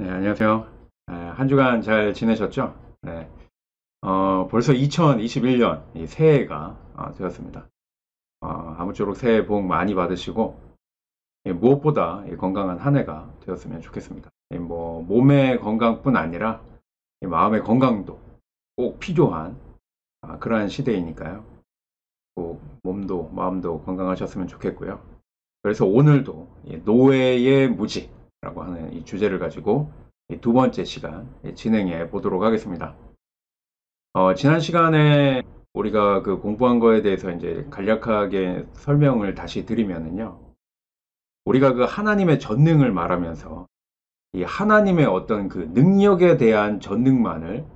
네, 안녕하세요. 한 주간 잘 지내셨죠? 네, 벌써 2021년 새해가 되었습니다. 아무쪼록 새해 복 많이 받으시고, 무엇보다 건강한 한 해가 되었으면 좋겠습니다. 뭐, 몸의 건강뿐 아니라 마음의 건강도 꼭 필요한 그러한 시대이니까요. 꼭 몸도 마음도 건강하셨으면 좋겠고요. 그래서 오늘도 노예의 무지라고 하는 이 주제를 가지고 두 번째 시간 진행해 보도록 하겠습니다. 지난 시간에 우리가 그 공부한 거에 대해서 이제 간략하게 설명을 다시 드리면은요. 우리가 그 하나님의 전능을 말하면서 이 하나님의 어떤 그 능력에 대한 전능만을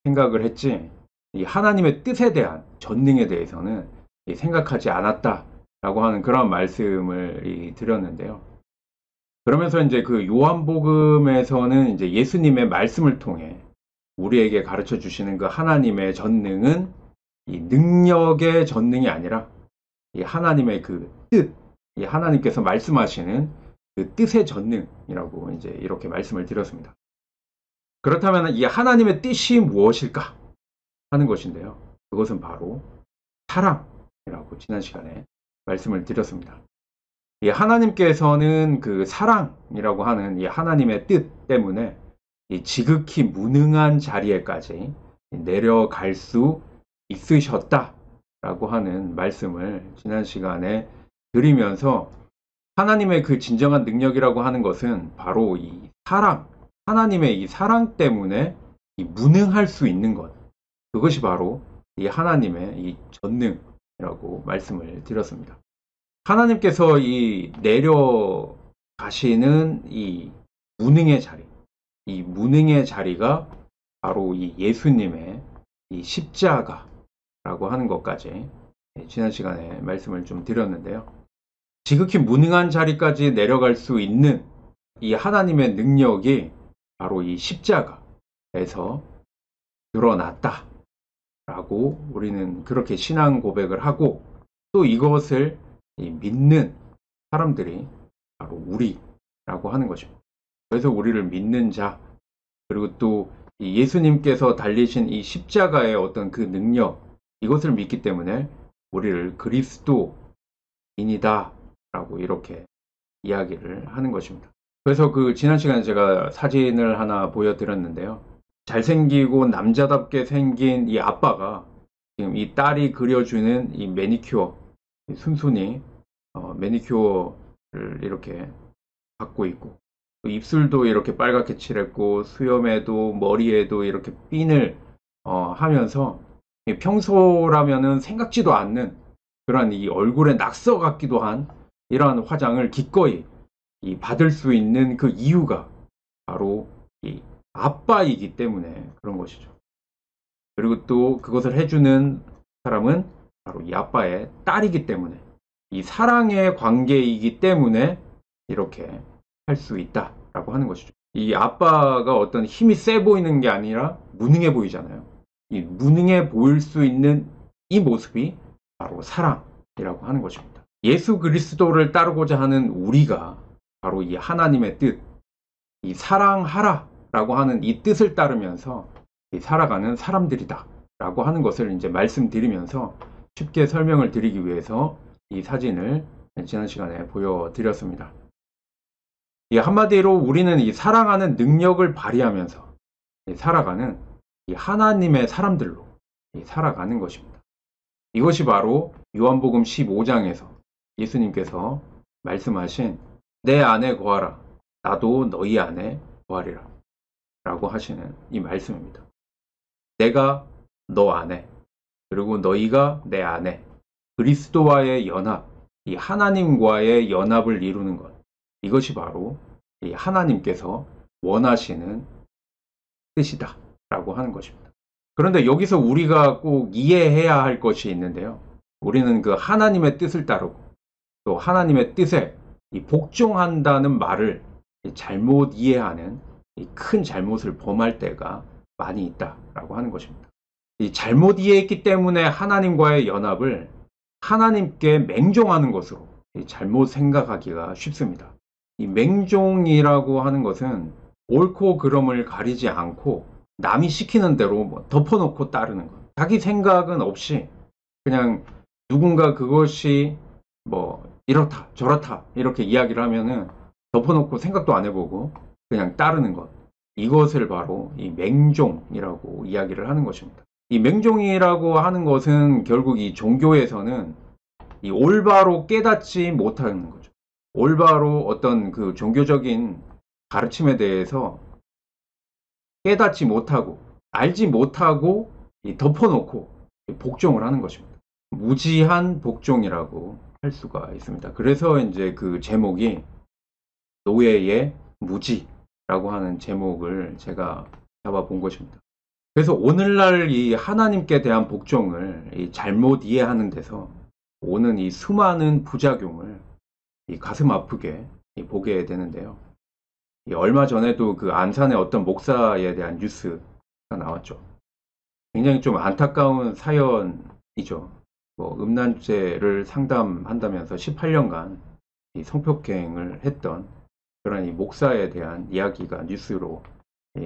생각을 했지, 이 하나님의 뜻에 대한 전능에 대해서는 생각하지 않았다라고 하는 그런 말씀을 드렸는데요. 그러면서 이제 그 요한복음에서는 이제 예수님의 말씀을 통해 우리에게 가르쳐 주시는 그 하나님의 전능은 이 능력의 전능이 아니라 이 하나님의 그 뜻, 이 하나님께서 말씀하시는 그 뜻의 전능이라고 이제 이렇게 말씀을 드렸습니다. 그렇다면 이 하나님의 뜻이 무엇일까 하는 것인데요. 그것은 바로 사랑이라고 지난 시간에 말씀을 드렸습니다. 이 하나님께서는 그 사랑이라고 하는 이 하나님의 뜻 때문에 이 지극히 무능한 자리에까지 내려갈 수 있으셨다라고 하는 말씀을 지난 시간에 드리면서, 하나님의 그 진정한 능력이라고 하는 것은 바로 이 사랑, 하나님의 이 사랑 때문에 이 무능할 수 있는 것, 그것이 바로 이 하나님의 이 전능이라고 말씀을 드렸습니다. 하나님께서 이 내려가시는 이 무능의 자리, 이 무능의 자리가 바로 이 예수님의 이 십자가라고 하는 것까지 지난 시간에 말씀을 좀 드렸는데요. 지극히 무능한 자리까지 내려갈 수 있는 이 하나님의 능력이 바로 이 십자가에서 드러났다라고 우리는 그렇게 신앙 고백을 하고, 또 이것을 믿는 사람들이 바로 우리라고 하는 것입니다. 그래서 우리를 믿는 자, 그리고 또 예수님께서 달리신 이 십자가의 어떤 그 능력, 이것을 믿기 때문에 우리를 그리스도인이다 라고 이렇게 이야기를 하는 것입니다. 그래서 그 지난 시간에 제가 사진을 하나 보여드렸는데요. 잘생기고 남자답게 생긴 이 아빠가 지금 이 딸이 그려주는 이 매니큐어, 순순히 매니큐어를 이렇게 받고 있고, 입술도 이렇게 빨갛게 칠했고, 수염에도 머리에도 이렇게 핀을 하면서 평소라면은 생각지도 않는 그런 이 얼굴에 낙서 같기도 한 이러한 화장을 기꺼이 받을 수 있는 그 이유가 바로 이 아빠이기 때문에 그런 것이죠. 그리고 또 그것을 해주는 사람은 바로 이 아빠의 딸이기 때문에, 이 사랑의 관계이기 때문에 이렇게 할 수 있다라고 하는 것이죠. 이 아빠가 어떤 힘이 세 보이는 게 아니라 무능해 보이잖아요. 이 무능해 보일 수 있는 이 모습이 바로 사랑이라고 하는 것입니다. 예수 그리스도를 따르고자 하는 우리가 바로 이 하나님의 뜻, 이 사랑하라라고 하는 이 뜻을 따르면서 살아가는 사람들이다 라고 하는 것을 이제 말씀드리면서 쉽게 설명을 드리기 위해서 이 사진을 지난 시간에 보여드렸습니다. 이 한마디로 우리는 이 사랑하는 능력을 발휘하면서 살아가는 이 하나님의 사람들로 살아가는 것입니다. 이것이 바로 요한복음 15장에서 예수님께서 말씀하신 내 안에 거하라 나도 너희 안에 거하리라 라고 하시는 이 말씀입니다. 내가 너 안에, 그리고 너희가 내 안에, 그리스도와의 연합, 이 하나님과의 연합을 이루는 것, 이것이 바로 이 하나님께서 원하시는 뜻이다 라고 하는 것입니다. 그런데 여기서 우리가 꼭 이해해야 할 것이 있는데요. 우리는 그 하나님의 뜻을 따르고 또 하나님의 뜻에 복종한다는 말을 잘못 이해하는 큰 잘못을 범할 때가 많이 있다라고 하는 것입니다. 이 잘못 이해했기 때문에 하나님과의 연합을 하나님께 맹종하는 것으로 잘못 생각하기가 쉽습니다. 이 맹종이라고 하는 것은 옳고 그름을 가리지 않고 남이 시키는 대로 뭐 덮어놓고 따르는 것. 자기 생각은 없이 그냥 누군가 그것이 뭐 이렇다 저렇다 이렇게 이야기를 하면은 덮어놓고 생각도 안 해보고 그냥 따르는 것. 이것을 바로 이 맹종이라고 이야기를 하는 것입니다. 이 맹종이라고 하는 것은 결국 이 종교에서는 이 올바로 깨닫지 못하는 거죠. 올바로 어떤 그 종교적인 가르침에 대해서 깨닫지 못하고 알지 못하고 덮어놓고 복종을 하는 것입니다. 무지한 복종이라고 할 수가 있습니다. 그래서 이제 그 제목이 노예의 무지라고 하는 제목을 제가 잡아본 것입니다. 그래서 오늘날 이 하나님께 대한 복종을 잘못 이해하는 데서 오는 이 수많은 부작용을 가슴 아프게 보게 되는데요. 얼마 전에도 그 안산의 어떤 목사에 대한 뉴스가 나왔죠. 굉장히 좀 안타까운 사연이죠. 뭐 음란죄를 상담한다면서 18년간 이 성폭행을 했던 그런 이 목사에 대한 이야기가 뉴스로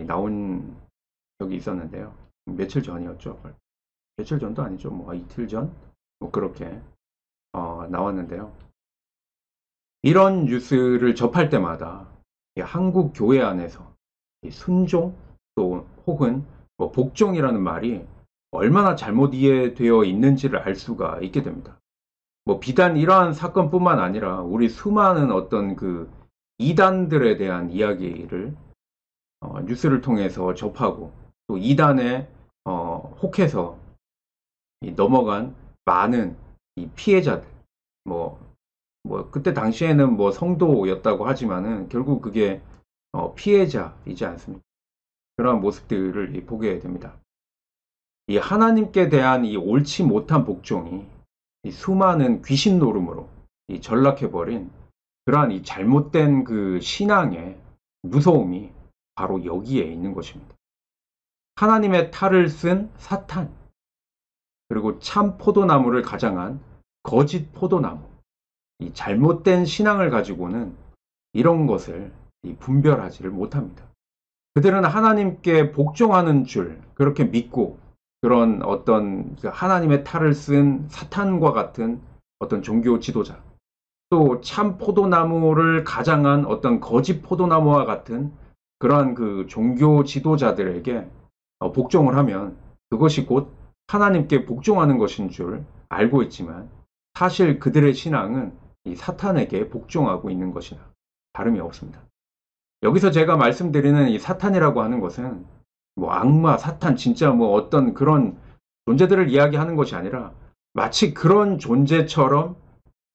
나온 적이 있었는데요. 며칠 전이었죠. 며칠 전도 아니죠. 뭐 이틀 전? 뭐 그렇게 나왔는데요. 이런 뉴스를 접할 때마다 한국 교회 안에서 순종 또 혹은 뭐 복종이라는 말이 얼마나 잘못 이해되어 있는지를 알 수가 있게 됩니다. 뭐 비단 이러한 사건뿐만 아니라 우리 수많은 어떤 그 이단들에 대한 이야기를 뉴스를 통해서 접하고 또 이단에 혹해서 넘어간 많은 이 피해자들 뭐 그때 당시에는 뭐 성도였다고 하지만은 결국 그게 피해자이지 않습니까? 그러한 모습들을 보게 됩니다. 이 하나님께 대한 이 옳지 못한 복종이 이 수많은 귀신 노름으로 전락해버린 그러한 이 잘못된 그 신앙의 무서움이 바로 여기에 있는 것입니다. 하나님의 탈을 쓴 사탄, 그리고 참 포도나무를 가장한 거짓 포도나무, 이 잘못된 신앙을 가지고는 이런 것을 분별하지를 못합니다. 그들은 하나님께 복종하는 줄 그렇게 믿고 그런 어떤 하나님의 탈을 쓴 사탄과 같은 어떤 종교 지도자, 또 참 포도나무를 가장한 어떤 거짓 포도나무와 같은 그러한 그 종교 지도자들에게 복종을 하면 그것이 곧 하나님께 복종하는 것인 줄 알고 있지만 사실 그들의 신앙은 이 사탄에게 복종하고 있는 것이나 다름이 없습니다. 여기서 제가 말씀드리는 이 사탄이라고 하는 것은 뭐 악마, 사탄, 진짜 뭐 어떤 그런 존재들을 이야기하는 것이 아니라 마치 그런 존재처럼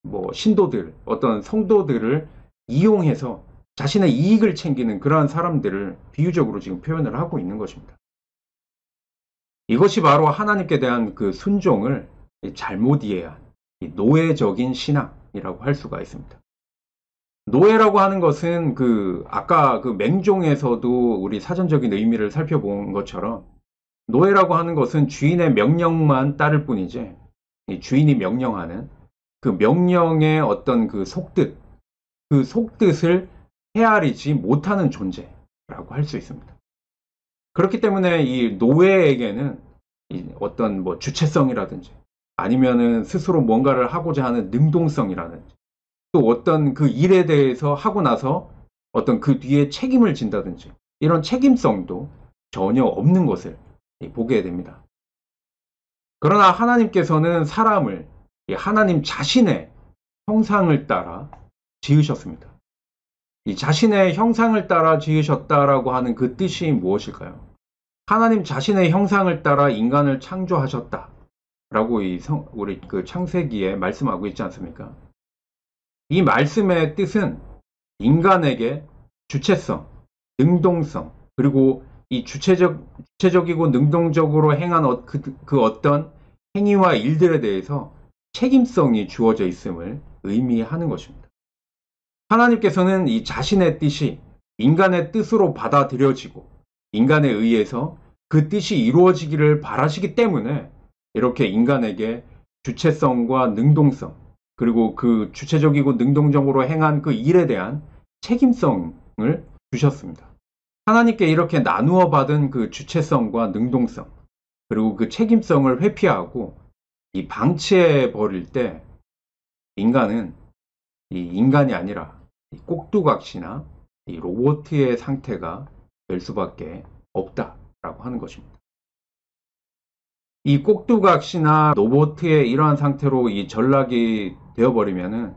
뭐 신도들, 어떤 성도들을 이용해서 자신의 이익을 챙기는 그러한 사람들을 비유적으로 지금 표현을 하고 있는 것입니다. 이것이 바로 하나님께 대한 그 순종을 잘못 이해한 노예적인 신앙이라고 할 수가 있습니다. 노예라고 하는 것은 아까 그 맹종에서도 우리 사전적인 의미를 살펴본 것처럼 노예라고 하는 것은 주인의 명령만 따를 뿐이지 주인이 명령하는 그 명령의 어떤 그 속뜻을 헤아리지 못하는 존재라고 할 수 있습니다. 그렇기 때문에 이 노예에게는 어떤 뭐 주체성이라든지 아니면은 스스로 뭔가를 하고자 하는 능동성이라든지 또 어떤 그 일에 대해서 하고 나서 어떤 그 뒤에 책임을 진다든지 이런 책임성도 전혀 없는 것을 보게 됩니다. 그러나 하나님께서는 사람을 하나님 자신의 형상을 따라 지으셨습니다. 이 자신의 형상을 따라 지으셨다라고 하는 그 뜻이 무엇일까요? 하나님 자신의 형상을 따라 인간을 창조하셨다라고 우리 그 창세기에 말씀하고 있지 않습니까? 이 말씀의 뜻은 인간에게 주체성, 능동성, 그리고 이 주체적이고 능동적으로 행한 그 어떤 행위와 일들에 대해서 책임성이 주어져 있음을 의미하는 것입니다. 하나님께서는 이 자신의 뜻이 인간의 뜻으로 받아들여지고 인간에 의해서 그 뜻이 이루어지기를 바라시기 때문에 이렇게 인간에게 주체성과 능동성, 그리고 그 주체적이고 능동적으로 행한 그 일에 대한 책임성을 주셨습니다. 하나님께 이렇게 나누어 받은 그 주체성과 능동성, 그리고 그 책임성을 회피하고 이 방치해 버릴 때 인간은 이 인간이 아니라 이 꼭두각시나 이 로봇의 상태가 될 수밖에 없다라고 하는 것입니다. 이 꼭두각시나 로봇의 이러한 상태로 이 전락이 되어버리면은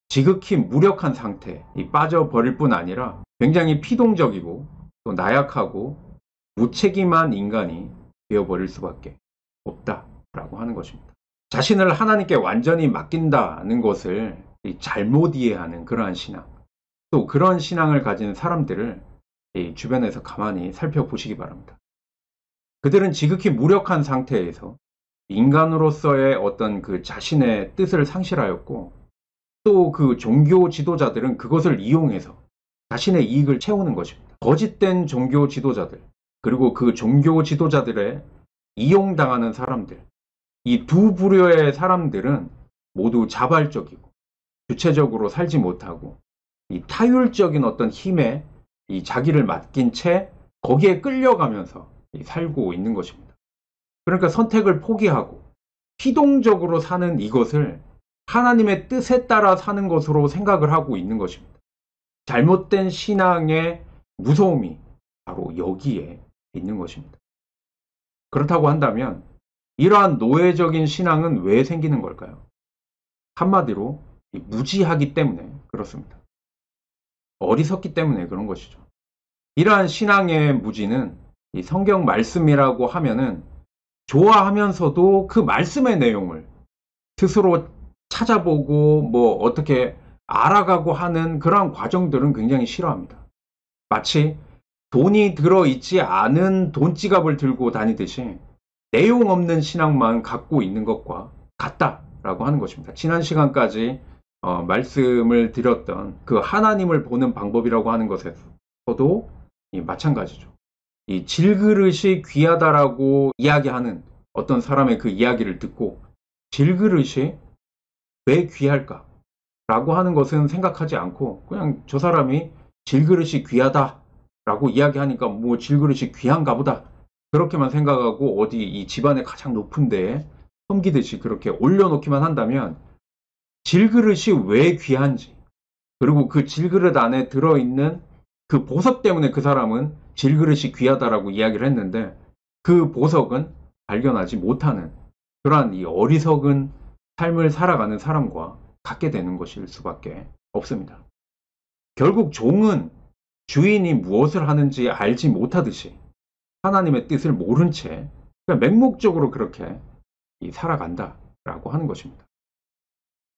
지극히 무력한 상태에 빠져버릴 뿐 아니라 굉장히 피동적이고 또 나약하고 무책임한 인간이 되어버릴 수밖에 없다라고 하는 것입니다. 자신을 하나님께 완전히 맡긴다는 것을 잘못 이해하는 그러한 신앙, 또 그런 신앙을 가진 사람들을 주변에서 가만히 살펴보시기 바랍니다. 그들은 지극히 무력한 상태에서 인간으로서의 어떤 그 자신의 뜻을 상실하였고, 또 그 종교 지도자들은 그것을 이용해서 자신의 이익을 채우는 것입니다. 거짓된 종교 지도자들, 그리고 그 종교 지도자들의 이용당하는 사람들, 이 두 부류의 사람들은 모두 자발적이고 주체적으로 살지 못하고 이 타율적인 어떤 힘에 이 자기를 맡긴 채 거기에 끌려가면서 살고 있는 것입니다. 그러니까 선택을 포기하고 피동적으로 사는 이것을 하나님의 뜻에 따라 사는 것으로 생각을 하고 있는 것입니다. 잘못된 신앙의 무서움이 바로 여기에 있는 것입니다. 그렇다고 한다면 이러한 노예적인 신앙은 왜 생기는 걸까요? 한마디로 무지하기 때문에 그렇습니다. 어리석기 때문에 그런 것이죠. 이러한 신앙의 무지는 이 성경 말씀이라고 하면은 좋아하면서도 그 말씀의 내용을 스스로 찾아보고 뭐 어떻게 알아가고 하는 그러한 과정들은 굉장히 싫어합니다. 마치 돈이 들어있지 않은 돈지갑을 들고 다니듯이 내용 없는 신앙만 갖고 있는 것과 같다라고 하는 것입니다. 지난 시간까지 말씀을 드렸던 그 하나님을 보는 방법이라고 하는 것에서도 마찬가지죠. 이 질그릇이 귀하다라고 이야기하는 어떤 사람의 그 이야기를 듣고 질그릇이 왜 귀할까? 라고 하는 것은 생각하지 않고 그냥 저 사람이 질그릇이 귀하다라고 이야기하니까 뭐 질그릇이 귀한가 보다. 그렇게만 생각하고 어디 이 집안의 가장 높은 데에 섬기듯이 그렇게 올려놓기만 한다면 질그릇이 왜 귀한지, 그리고 그 질그릇 안에 들어있는 그 보석 때문에 그 사람은 질그릇이 귀하다라고 이야기를 했는데 그 보석은 발견하지 못하는 그러한 이 어리석은 삶을 살아가는 사람과 같게 되는 것일 수밖에 없습니다. 결국 종은 주인이 무엇을 하는지 알지 못하듯이 하나님의 뜻을 모른 채 맹목적으로 그렇게 살아간다라고 하는 것입니다.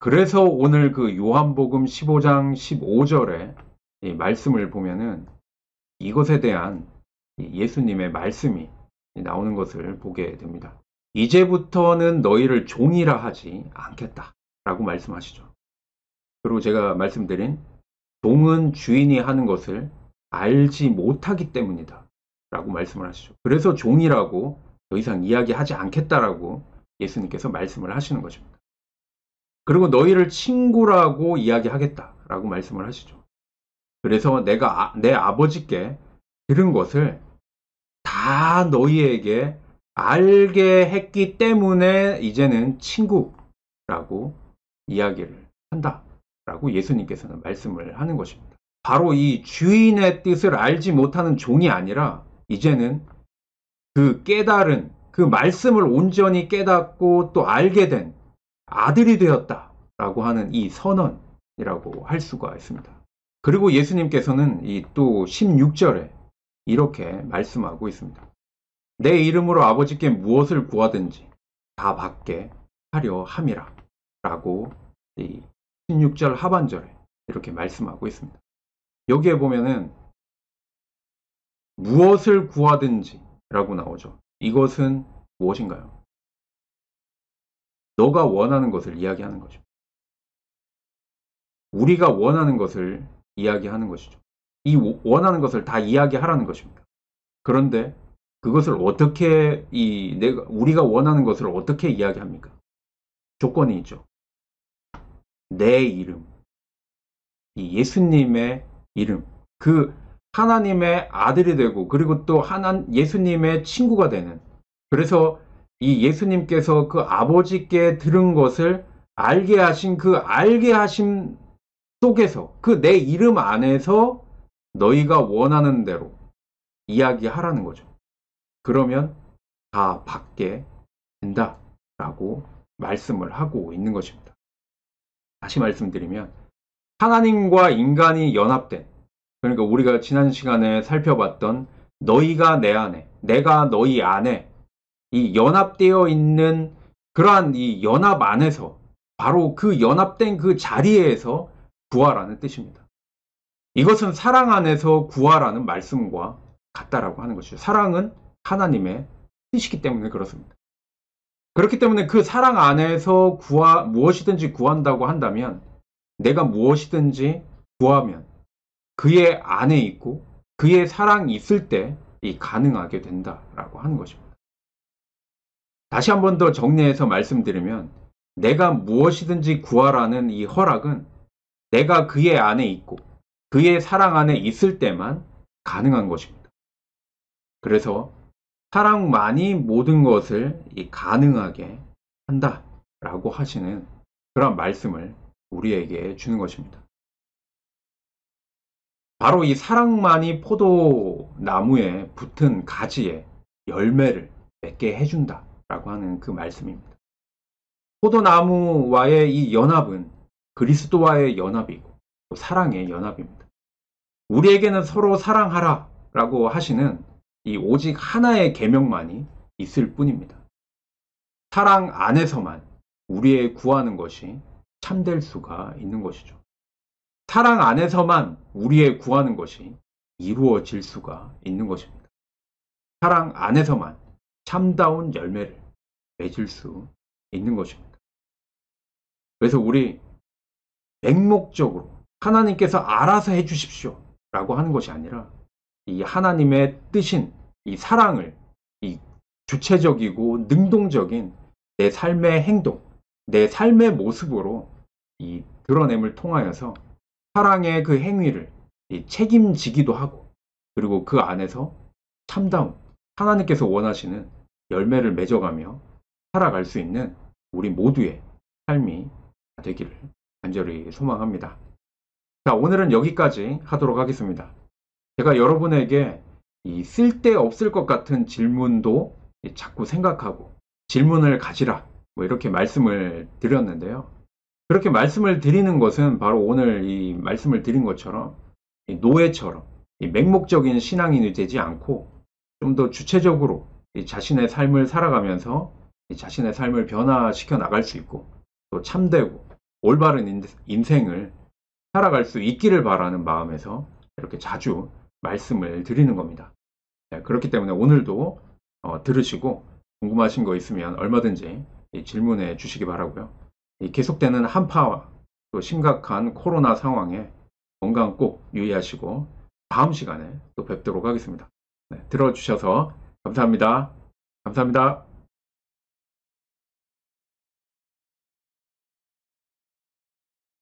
그래서 오늘 그 요한복음 15장 15절에 이 말씀을 보면은 이것에 대한 예수님의 말씀이 나오는 것을 보게 됩니다. 이제부터는 너희를 종이라 하지 않겠다라고 말씀하시죠. 그리고 제가 말씀드린 종은 주인이 하는 것을 알지 못하기 때문이다 라고 말씀을 하시죠. 그래서 종이라고 더 이상 이야기하지 않겠다라고 예수님께서 말씀을 하시는 것입니다. 그리고 너희를 친구라고 이야기하겠다라고 말씀을 하시죠. 그래서 내가 내 아버지께 들은 것을 다 너희에게 알게 했기 때문에 이제는 친구라고 이야기를 한다라고 예수님께서는 말씀을 하는 것입니다. 바로 이 주인의 뜻을 알지 못하는 종이 아니라 이제는 그 깨달은 그 말씀을 온전히 깨닫고 또 알게 된 아들이 되었다라고 하는 이 선언이라고 할 수가 있습니다. 그리고 예수님께서는 이 또 16절에 이렇게 말씀하고 있습니다. 내 이름으로 아버지께 무엇을 구하든지 다 받게 하려 함이라 라고 이 16절 하반절에 이렇게 말씀하고 있습니다. 여기에 보면은 무엇을 구하든지 라고 나오죠. 이것은 무엇인가요? 너가 원하는 것을 이야기하는 거죠. 우리가 원하는 것을 이야기하는 것이죠. 이 원하는 것을 다 이야기하라는 것입니다. 그런데 그것을 어떻게 우리가 원하는 것을 어떻게 이야기합니까? 조건이 있죠. 내 이름, 이 예수님의 이름, 그 하나님의 아들이 되고 그리고 또 예수님의 친구가 되는, 그래서 이 예수님께서 그 아버지께 들은 것을 알게 하신 그 알게 하심 속에서 그 내 이름 안에서 너희가 원하는 대로 이야기하라는 거죠. 그러면 다 받게 된다라고 말씀을 하고 있는 것입니다. 다시 말씀드리면 하나님과 인간이 연합된, 그러니까 우리가 지난 시간에 살펴봤던 너희가 내 안에, 내가 너희 안에 이 연합되어 있는 그러한 이 연합 안에서 바로 그 연합된 그 자리에서 구하라는 뜻입니다. 이것은 사랑 안에서 구하라는 말씀과 같다라고 하는 것이죠. 사랑은 하나님의 뜻이기 때문에 그렇습니다. 그렇기 때문에 그 사랑 안에서 무엇이든지 구한다고 한다면 내가 무엇이든지 구하면 그의 안에 있고 그의 사랑이 있을 때 가능하게 된다라고 하는 것입니다. 다시 한 번 더 정리해서 말씀드리면 내가 무엇이든지 구하라는 이 허락은 내가 그의 안에 있고 그의 사랑 안에 있을 때만 가능한 것입니다. 그래서 사랑만이 모든 것을 가능하게 한다라고 하시는 그런 말씀을 우리에게 주는 것입니다. 바로 이 사랑만이 포도나무에 붙은 가지에 열매를 맺게 해준다라고 하는 그 말씀입니다. 포도나무와의 이 연합은 그리스도와의 연합이고 또 사랑의 연합입니다. 우리에게는 서로 사랑하라 라고 하시는 이 오직 하나의 계명만이 있을 뿐입니다. 사랑 안에서만 우리의 구하는 것이 참될 수가 있는 것이죠. 사랑 안에서만 우리의 구하는 것이 이루어질 수가 있는 것입니다. 사랑 안에서만 참다운 열매를 맺을 수 있는 것입니다. 그래서 우리 맹목적으로 하나님께서 알아서 해주십시오 라고 하는 것이 아니라 이 하나님의 뜻인 이 사랑을 이 주체적이고 능동적인 내 삶의 행동, 내 삶의 모습으로 이 드러냄을 통하여서 사랑의 그 행위를 책임지기도 하고 그리고 그 안에서 참다운 하나님께서 원하시는 열매를 맺어가며 살아갈 수 있는 우리 모두의 삶이 되기를 간절히 소망합니다. 자, 오늘은 여기까지 하도록 하겠습니다. 제가 여러분에게 이 쓸데없을 것 같은 질문도 자꾸 생각하고 질문을 가지라 뭐 이렇게 말씀을 드렸는데요. 그렇게 말씀을 드리는 것은 바로 오늘 이 말씀을 드린 것처럼 이 노예처럼 이 맹목적인 신앙인이 되지 않고 좀 더 주체적으로 이 자신의 삶을 살아가면서 이 자신의 삶을 변화시켜 나갈 수 있고 또 참되고 올바른 인생을 살아갈 수 있기를 바라는 마음에서 이렇게 자주 말씀을 드리는 겁니다. 네, 그렇기 때문에 오늘도 들으시고 궁금하신 거 있으면 얼마든지 질문해 주시기 바라고요. 이 계속되는 한파와 또 심각한 코로나 상황에 건강 꼭 유의하시고 다음 시간에 또 뵙도록 하겠습니다. 네, 들어주셔서 감사합니다. 감사합니다.